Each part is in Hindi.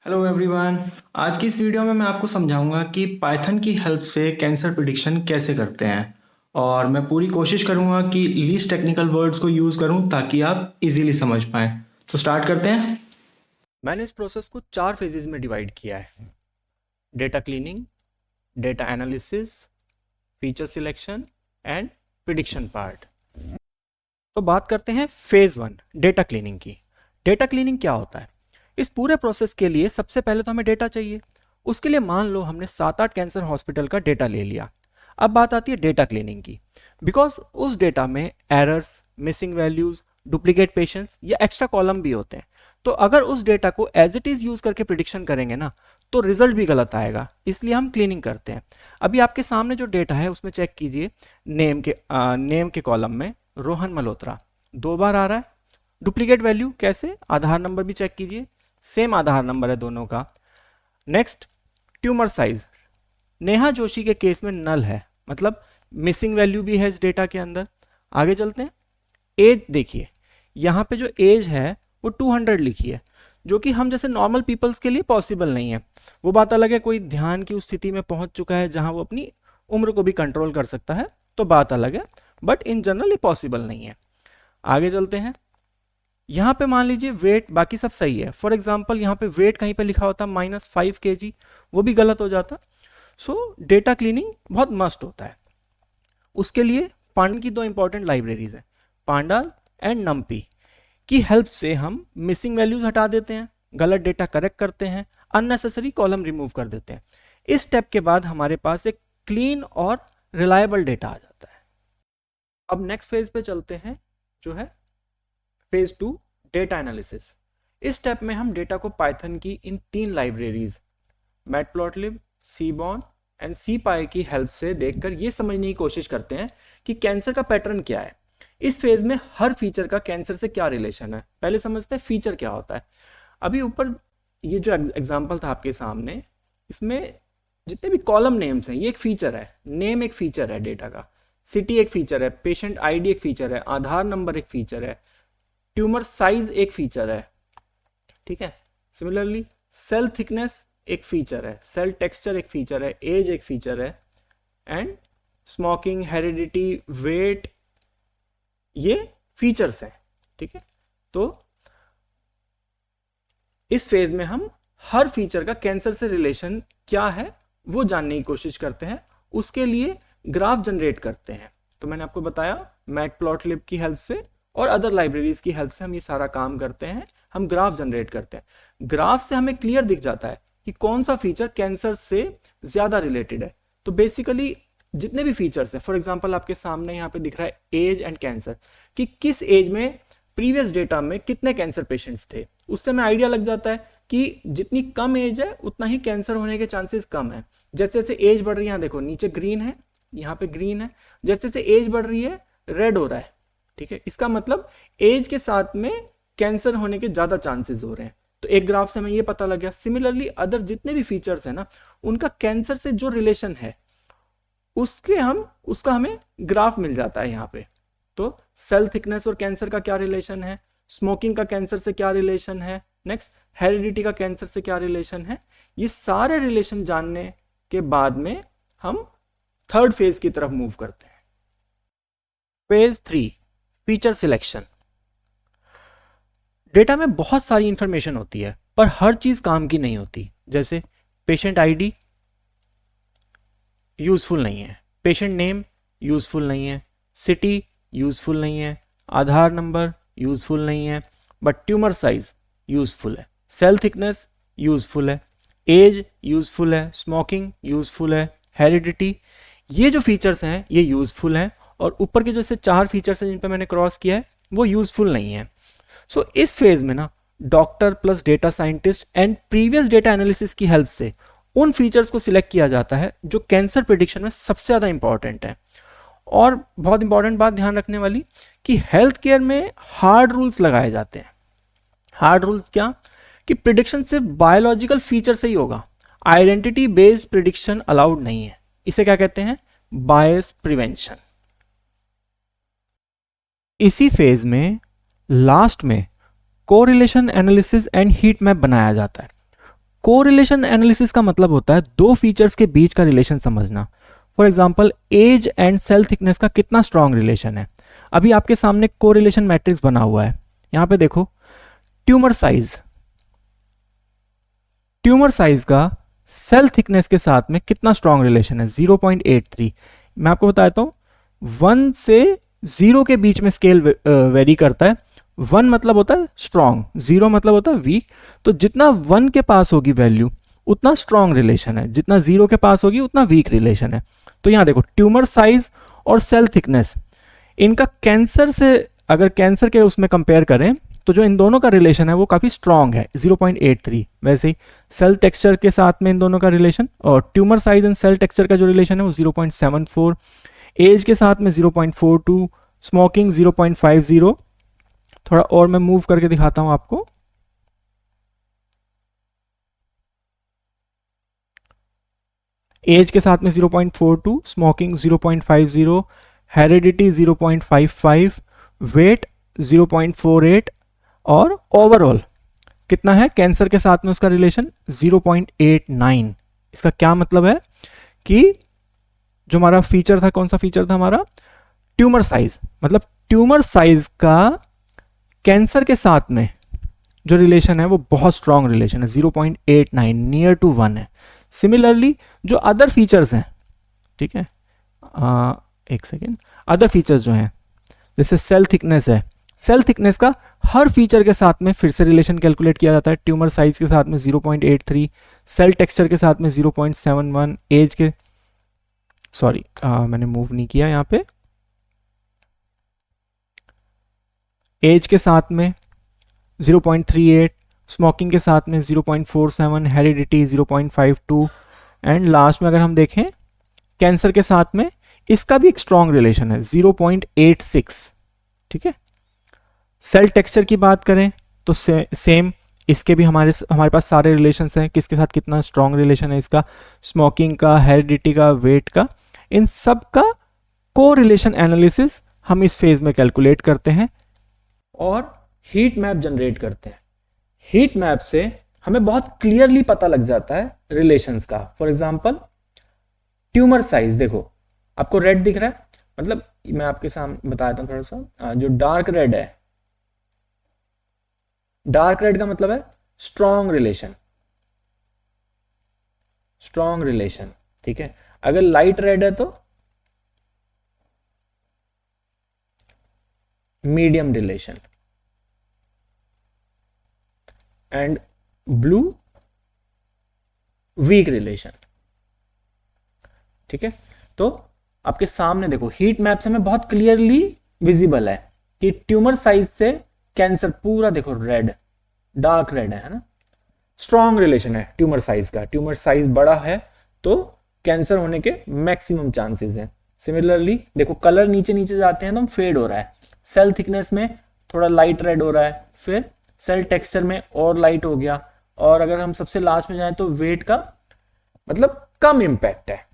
Hello everyone. आज की इस वीडियो में मैं आपको समझाऊंगा कि पाइथन की हेल्प से कैंसर प्रिडिक्शन कैसे करते हैं और मैं पूरी कोशिश करूंगा कि लीस्ट टेक्निकल वर्ड्स को यूज़ करूं ताकि आप इजीली समझ पाएं। तो स्टार्ट करते हैं। मैंने इस प्रोसेस को 4 फेजेस में डिवाइड किया है। Data cleaning, data analysis, feature selection and prediction part. तो बात करते हैं फेज 1 डेटा क्लीनिंग की। डेटा क्लीनिंग क्या होता है? इस पूरे प्रोसेस के लिए सबसे पहले तो हमें डेटा चाहिए। उसके लिए मान लो हमने 7-8 कैंसर हॉस्पिटल का डेटा ले लिया। अब बात आती है डेटा क्लीनिंग की। बिकॉज उस डेटा में errors, missing values, duplicate patients या एक्स्ट्रा कॉलम भी होते हैं। तो अगर उस डेटा को एज इट इज यूज करके प्रिडिक्शन करेंगे ना, तो रिजल्ट भी गलत आएगा। इसलिए हम क्लीनिंग करते हैं। अभी आपके सामने जो डेटा है उसमें चेक कीजिए। नेम के कॉलम में रोहन मल्होत्रा 2 बार आ रहा है। डुप्लीकेट वैल्यू कैसे? आधार नंबर भी चेक कीजिए, सेम आधार नंबर है दोनों का। Next, tumour size Neha Joshi के केस में नल है, मतलब मिसिंग वैल्यू भी है इस डेटा के अंदर। आगे चलते हैं। एज देखिए, यहाँ पे जो एज है वो 200 लिखी है, जो कि हम जैसे नॉर्मल पीपल्स के लिए पॉसिबल नहीं है। वो बात अलग है, कोई ध्यान की उस स्थिति में पहुंच चुका है जहां वो अपनी उम्र को भी कंट्रोल कर सकता है, तो बात अलग है। बट इन जनरल ये पॉसिबल नहीं है। आगे चलते हैं। यहाँ पे मान लीजिए वेट बाकी सब सही है। फॉर एग्जाम्पल यहाँ पे वेट कहीं पे लिखा होता -5 kg, वो भी गलत हो जाता। सो डेटा क्लीनिंग बहुत मस्ट होता है। उसके लिए पांडा की 2 इंपॉर्टेंट लाइब्रेरीज हैं, पांडास एंड नम्पी। की हेल्प से हम मिसिंग वैल्यूज हटा देते हैं, गलत डेटा करेक्ट करते हैं, अननेसेसरी कॉलम रिमूव कर देते हैं। इस स्टेप के बाद हमारे पास एक क्लीन और रिलायबल डेटा आ जाता है। अब नेक्स्ट फेज पे चलते हैं, जो है फेज 2 डेटा एनालिसिस। इस स्टेप में हम डेटा को पाइथन की इन 3 लाइब्रेरीज मैटप्लॉटलिब, सीबॉर्न एंड सीपाई की हेल्प से देखकर ये समझने की कोशिश करते हैं कि कैंसर का पैटर्न क्या है। इस फेज में हर फीचर का कैंसर से क्या रिलेशन है, पहले समझते हैं फीचर क्या होता है। अभी ऊपर ये जो एग्जांपल था आपके सामने, इसमें जितने भी कॉलम नेम्स हैं ये एक फीचर है। नेम एक फीचर है डेटा का, सिटी एक फीचर है, पेशेंट आईडी एक फीचर है, आधार नंबर एक फीचर है, ट्यूमर साइज एक फीचर है। ठीक है। सिमिलरली सेल थिकनेस एक फीचर है, सेल टेक्सचर एक फीचर है, एज एक फीचर है, एंड स्मोकिंग, हेरिडिटी, वेट, ये फीचर्स हैं। ठीक है। तो इस फेज में हम हर फीचर का कैंसर से रिलेशन क्या है वो जानने की कोशिश करते हैं। उसके लिए ग्राफ जनरेट करते हैं। तो मैंने आपको बताया मैटप्लॉटलिब की हेल्प से और अदर लाइब्रेरीज की हेल्प से हम ये सारा काम करते हैं। हम ग्राफ जनरेट करते हैं। ग्राफ से हमें क्लियर दिख जाता है कि कौन सा फीचर कैंसर से ज्यादा रिलेटेड है। तो बेसिकली जितने भी फीचर्स हैं, फॉर एग्जांपल आपके सामने यहाँ पे दिख रहा है एज एंड कैंसर, कि किस एज में प्रीवियस डेटा में कितने कैंसर पेशेंट्स थे, उससे हमें आइडिया लग जाता है कि जितनी कम एज है उतना ही कैंसर होने के चांसेस कम है। जैसे जैसे एज बढ़ रही है, यहाँ देखो नीचे ग्रीन है, यहाँ पे ग्रीन है, जैसे जैसे एज बढ़ रही है रेड हो रहा है। ठीक है। इसका मतलब एज के साथ में कैंसर होने के ज्यादा चांसेस हो रहे हैं। तो एक ग्राफ से हमें ये पता लग गया। सिमिलरली अदर जितने भी फीचर्स है ना, उनका कैंसर से जो रिलेशन है उसका हमें ग्राफ मिल जाता है यहाँ पे। तो सेल थिकनेस और कैंसर का क्या रिलेशन है, स्मोकिंग का कैंसर से क्या रिलेशन है, नेक्स्ट हेरिडिटी का कैंसर से क्या रिलेशन है, ये सारे रिलेशन जानने के बाद में हम थर्ड फेज की तरफ मूव करते हैं। Phase 3 feature selection. डेटा में बहुत सारी इंफॉर्मेशन होती है पर हर चीज काम की नहीं होती। जैसे पेशेंट आईडी यूजफुल नहीं है, पेशेंट नेम यूजफुल नहीं है, सिटी यूजफुल नहीं है, आधार नंबर यूजफुल नहीं है, बट ट्यूमर साइज यूजफुल है, सेल थिकनेस यूजफुल है, एज यूजफुल है, स्मोकिंग यूजफुल है, हेरिडिटी, ये जो फीचर्स हैं ये यूजफुल हैं। और ऊपर के जो से 4 फीचर्स हैं जिन पे मैंने क्रॉस किया है वो यूजफुल नहीं है। सो इस फेज में ना doctor plus data scientist and previous data analysis की हेल्प से उन फीचर्स को सिलेक्ट किया जाता है जो कैंसर प्रिडिक्शन में सबसे ज्यादा इंपॉर्टेंट है। और बहुत इंपॉर्टेंट बात ध्यान रखने वाली कि हेल्थ केयर में हार्ड रूल्स लगाए जाते हैं। हार्ड रूल्स क्या? कि प्रिडिक्शन सिर्फ बायोलॉजिकल फीचर से ही होगा, आइडेंटिटी बेस्ड प्रिडिक्शन अलाउड नहीं है। इसे क्या कहते हैं? बायस प्रिवेंशन। इसी फेज में लास्ट में correlation analysis and heat map बनाया जाता है। कोरिलेशन एनालिसिस का मतलब होता है दो फीचर्स के बीच का रिलेशन समझना। For example age and cell thickness का कितना स्ट्रॉन्ग रिलेशन है। अभी आपके सामने कोरिलेशन मैट्रिक्स बना हुआ है, यहां पे देखो ट्यूमर साइज का सेल थिकनेस के साथ में कितना स्ट्रॉन्ग रिलेशन है, 0.83। मैं आपको बताता हूं 1 से 0 के बीच में स्केल वेरी करता है। 1 मतलब होता है स्ट्रॉन्ग, 0 मतलब होता है वीक। तो जितना 1 के पास होगी वैल्यू उतना स्ट्रॉन्ग रिलेशन है, जितना 0 के पास होगी उतना वीक रिलेशन है। तो यहां देखो ट्यूमर साइज और सेल थिकनेस, इनका कैंसर से अगर कैंसर के उसमें कंपेयर करें तो जो इन दोनों का रिलेशन है वो काफ़ी स्ट्रॉन्ग है, 0.83। वैसे ही सेल टेक्सचर के साथ में इन दोनों का रिलेशन, और tumour size and cell texture का जो रिलेशन है वो 0.74, एज के साथ में 0.42, स्मोकिंग 0.50। थोड़ा और मैं मूव करके दिखाता हूं आपको। एज के साथ में 0.42, स्मोकिंग 0.50, हेरिडिटी 0.55, वेट 0.48, और ओवरऑल कितना है कैंसर के साथ में उसका रिलेशन 0.89। इसका क्या मतलब है कि जो हमारा फीचर था, कौन सा फीचर था हमारा, ट्यूमर साइज, मतलब ट्यूमर साइज का कैंसर के साथ में जो रिलेशन है वो बहुत स्ट्रॉन्ग रिलेशन है, 0.89, नियर टू 1 है। सिमिलरली जो अदर फीचर्स हैं, ठीक है, एक सेकेंड, अदर फीचर्स जो हैं जैसे सेल थिकनेस है, सेल थिकनेस का हर फीचर के साथ में फिर से रिलेशन कैलकुलेट किया जाता है। ट्यूमर साइज के साथ में 0.83, सेल टेक्सचर के साथ में 0.71, एज के मैंने मूव नहीं किया यहाँ पे, एज के साथ में 0.38, स्मोकिंग के साथ में 0.47, हेरिडिटी 0.52, एंड लास्ट में अगर हम देखें कैंसर के साथ में इसका भी एक स्ट्रॉन्ग रिलेशन है 0.86। ठीक है, सेल टेक्सचर की बात करें तो सेम, इसके भी हमारे पास सारे रिलेशंस हैं, किसके साथ कितना स्ट्रॉन्ग रिलेशन है इसका, स्मोकिंग का, हेरिडिटी का, वेट का, इन सब का को रिलेशन एनालिसिस हम इस फेज में कैलकुलेट करते हैं और हीट मैप जनरेट करते हैं। हीट मैप से हमें बहुत क्लियरली पता लग जाता है रिलेशंस का। फॉर एग्जांपल ट्यूमर साइज देखो, आपको रेड दिख रहा है, मतलब मैं आपके सामने बताता हूं थोड़ा सा, जो डार्क रेड है, डार्क रेड का मतलब है स्ट्रॉन्ग रिलेशन, ठीक है। अगर लाइट रेड है तो medium relation, and blue weak relation, ठीक है। तो आपके सामने देखो हीट मैप से हमें बहुत क्लियरली विजिबल है कि ट्यूमर साइज से कैंसर पूरा देखो रेड, डार्क रेड है ना, स्ट्रॉन्ग रिलेशन है ट्यूमर साइज का। ट्यूमर साइज बड़ा है तो कैंसर होने के मैक्सिमम चांसेस हैं। सिमिलरली देखो कलर नीचे नीचे जाते हैं तो फेड हो रहा है, सेल थिकनेस में थोड़ा लाइट रेड हो रहा है, फिर सेल टेक्सचर में और लाइट हो गया, और अगर हम सबसे लास्ट में जाएं तो वेट का मतलब कम इम्पैक्ट है।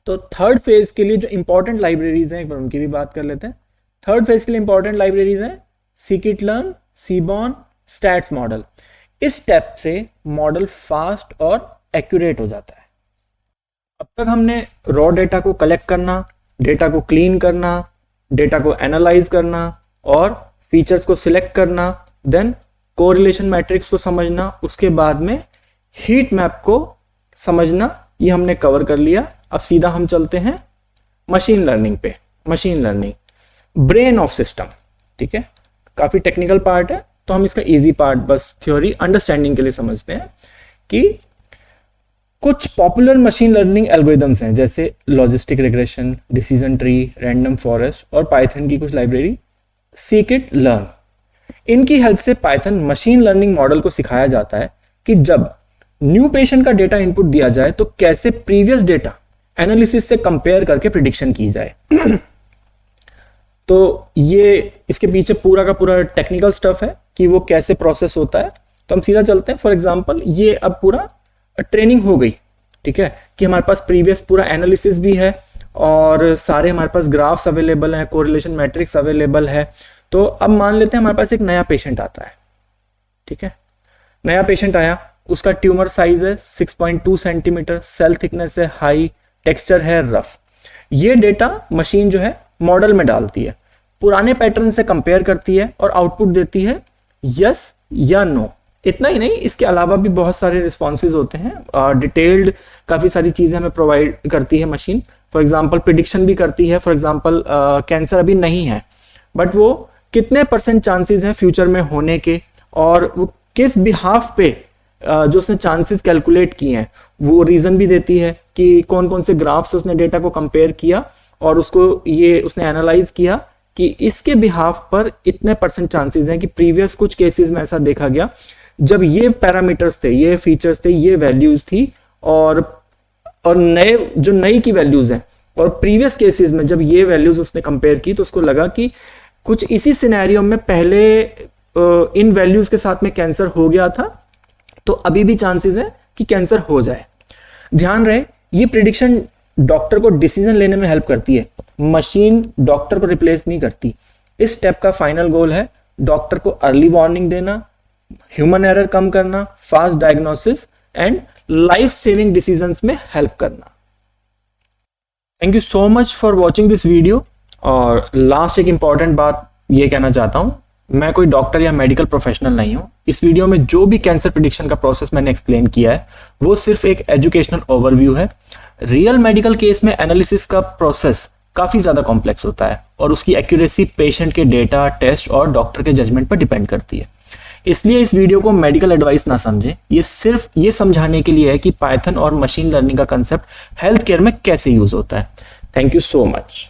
तो थर्ड फेज के लिए जो इंपॉर्टेंट लाइब्रेरीज हैं एक बार उनकी भी बात कर लेते हैं। थर्ड फेज के लिए इंपॉर्टेंट लाइब्रेरीज हैं scikit-learn, सीबॉर्न, स्टैट्स मॉडल। इस स्टेप से मॉडल फास्ट और एक्यूरेट हो जाता है। अब तक हमने रॉ डेटा को कलेक्ट करना, डेटा को क्लीन करना, डेटा को एनालाइज करना और फीचर्स को सिलेक्ट करना, देन कोरिलेशन मैट्रिक्स को समझना, उसके बाद में हीट मैप को समझना, ये हमने कवर कर लिया। अब सीधा हम चलते हैं मशीन लर्निंग पे। Machine learning, brain of system, ठीक है, काफी टेक्निकल पार्ट है तो हम इसका इजी पार्ट बस थ्योरी अंडरस्टैंडिंग के लिए समझते हैं कि कुछ पॉपुलर मशीन लर्निंग एल्गोरिदम्स हैं जैसे logistic regression, decision tree, random forest और पाइथन की कुछ लाइब्रेरी scikit-learn। इनकी हेल्प से पाइथन मशीन लर्निंग मॉडल को सिखाया जाता है कि जब न्यू पेशेंट का डेटा इनपुट दिया जाए तो कैसे प्रीवियस डेटा एनालिसिस से कंपेयर करके प्रिडिक्शन की जाए। तो ये इसके पीछे पूरा का पूरा टेक्निकल स्टफ है कि वो कैसे प्रोसेस होता है। तो हम सीधा चलते हैं। फॉर एग्जांपल ये अब पूरा ट्रेनिंग हो गई, ठीक है, कि हमारे पास प्रीवियस पूरा एनालिसिस भी है और सारे हमारे पास ग्राफ्स अवेलेबल हैं, कोरिलेशन मैट्रिक्स अवेलेबल है। तो अब मान लेते हैं हमारे पास एक नया पेशेंट आता है, ठीक है, नया पेशेंट आया, उसका ट्यूमर साइज है 6.2 सेंटीमीटर, सेल थिकनेस है हाई, टेक्सचर है रफ। ये डेटा मशीन जो है मॉडल में डालती है, पुराने पैटर्न से कंपेयर करती है और आउटपुट देती है यस या नो। इतना ही नहीं, इसके अलावा भी बहुत सारे रिस्पॉन्सेज होते हैं, डिटेल्ड काफ़ी सारी चीज़ें हमें प्रोवाइड करती है मशीन। फॉर एग्जांपल प्रिडिक्शन भी करती है। फॉर एग्जांपल कैंसर अभी नहीं है, बट वो कितने % चांसेस हैं फ्यूचर में होने के, और वो किस बिहाफ पे जो उसने चांसेस कैलकुलेट किए हैं वो रीज़न भी देती है कि कौन कौन से ग्राफ से उसने डेटा को कंपेयर किया और उसको ये उसने एनालाइज किया कि इसके बिहाफ पर इतने % चांसेस हैं कि प्रीवियस कुछ केसेस में ऐसा देखा गया जब ये पैरामीटर्स थे, ये फीचर्स थे, ये वैल्यूज थी, और नए जो नई की वैल्यूज हैं और प्रीवियस केसेस में जब ये वैल्यूज उसने कंपेयर की तो उसको लगा कि कुछ इसी सिनेरियो में पहले इन वैल्यूज के साथ में कैंसर हो गया था, तो अभी भी चांसेस है कि कैंसर हो जाए। ध्यान रहे, ये प्रिडिक्शन डॉक्टर को डिसीजन लेने में हेल्प करती है, मशीन डॉक्टर को रिप्लेस नहीं करती। इस स्टेप का फाइनल गोल है डॉक्टर को अर्ली वार्निंग देना, ह्यूमन एरर कम करना, fast diagnosis and life saving decisions में हेल्प करना। Thank you so much for watching this video. और लास्ट एक इंपॉर्टेंट बात ये कहना चाहता हूं, मैं कोई डॉक्टर या मेडिकल प्रोफेशनल नहीं हूं। इस वीडियो में जो भी कैंसर प्रिडिक्शन का प्रोसेस मैंने एक्सप्लेन किया है वो सिर्फ एक एजुकेशनल ओवरव्यू है। रियल मेडिकल केस में एनालिसिस का प्रोसेस काफी ज्यादा कॉम्प्लेक्स होता है और उसकी एक्यूरेसी पेशेंट के डेटा, टेस्ट और डॉक्टर के जजमेंट पर डिपेंड करती है। इसलिए इस वीडियो को मेडिकल एडवाइस ना समझें, ये सिर्फ ये समझाने के लिए है कि पाइथन और मशीन लर्निंग का कंसेप्ट हेल्थ केयर में कैसे यूज होता है। Thank you so much.